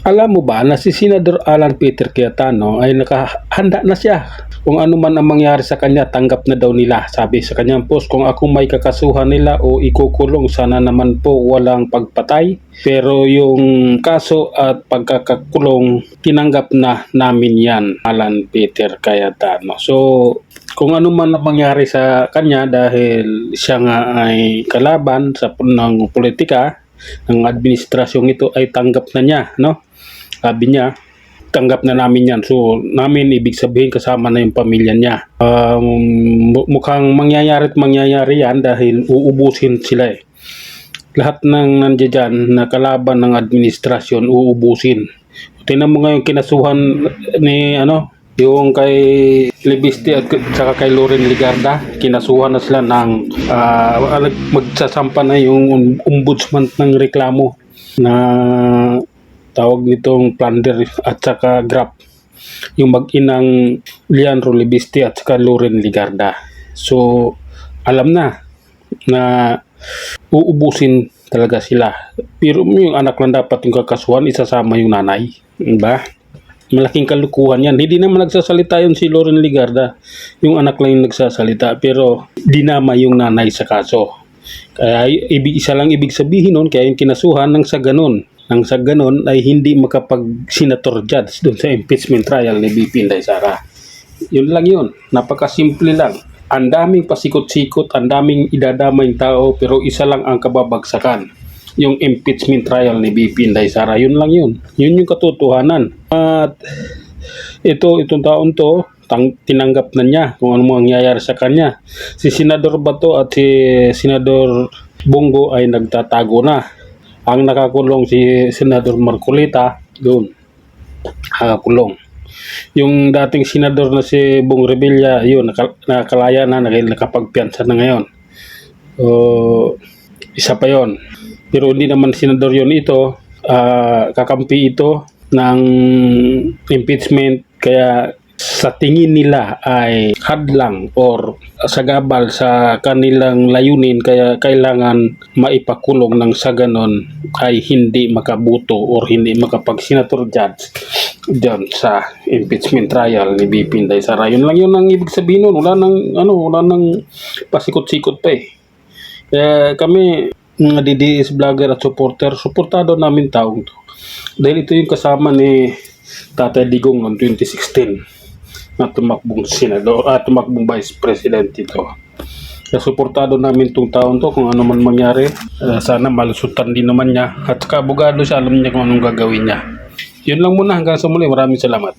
Alam mo ba na si Senador Alan Peter Cayetano ay nakahanda na siya. Kung ano man ang mangyari sa kanya, tanggap na daw nila. Sabi sa kanyang post, kung ako may kakasuhan nila o ikukulong, sana naman po walang pagpatay. Pero yung kaso at pagkakakulong, tinanggap na namin yan, Alan Peter Cayetano. So, kung ano man ang mangyari sa kanya dahil siya nga ay kalaban sa ng politika, ng administrasyong ito ay tanggap na niya, no? Sabi niya, tanggap na namin yan. So, namin ibig sabihin kasama na yung pamilya niya. Mukhang mangyayari yan dahil uubusin sila eh. Lahat ng nandiyan dyan na kalaban ng administrasyon, uubusin. Tingnan mo ngayon kinasuhan ni yung kay Libiste at saka kay Loren Legarda, kinasuhan na sila ng magsasampa na yung ombudsman ng reklamo na tawag nitong plunder at saka grab, yung mag-inang Leandro Libiste at saka Loren Legarda. So alam na uubusin talaga sila, pero yung anak lang dapat yung kakasuhan, isasama yung nanay, diba? Malaking kalukuhan yan. Hindi naman nagsasalita yun si Loren Legarda, yung anak lang yung nagsasalita, pero dinama yung nanay sa kaso. Kaya isa lang ibig sabihin nun, kaya yung kinasuhan nang sa ganon ay hindi makapag-senator judge doon sa impeachment trial ni BP Inday Sara. Yun lang yun, napakasimple lang. Ang daming pasikot-sikot, ang daming idadamay tao, pero isa lang ang kababagsakan, yung impeachment trial ni BP Inday Sara. Yun lang yun. Yun yung katotohanan. At itong taon to, tinanggap na niya kung ano mangyayari sa kanya. Si Senador Bato at si Senador Bongo ay nagtatago na. Ang nakakulong si Senador Marcolita, doon nakakulong. Yung dating senador na si Bong Revilla, yun, nakakalaya na, nakapagpiansa na ngayon. Isa pa yon. Pero hindi naman senador yun ito, kakampi ito ng impeachment, kaya sa tingin nila ay hadlang or sagabal sa kanilang layunin, kaya kailangan maipakulong ng sa ganon ay hindi makabuto or hindi makapag-senator judge dyan sa impeachment trial ni BP Inday Sara. Yun lang yun ang ibig sabihin nun. Wala nang pasikot-sikot pa eh. Kaya kami mga DDS vlogger at supporter, suportado namin taong to. Dahil ito yung kasama ni Tatay Digong noong 2016 na tumakbong senador at tumakbong vice president ito. Kaya suportado namin itong taon to, kung ano man mangyari. Sana malusutan din naman niya. At saka abogado siya, alam niya kung anong gagawin niya. Yun lang muna, hanggang sa muli. Maraming salamat.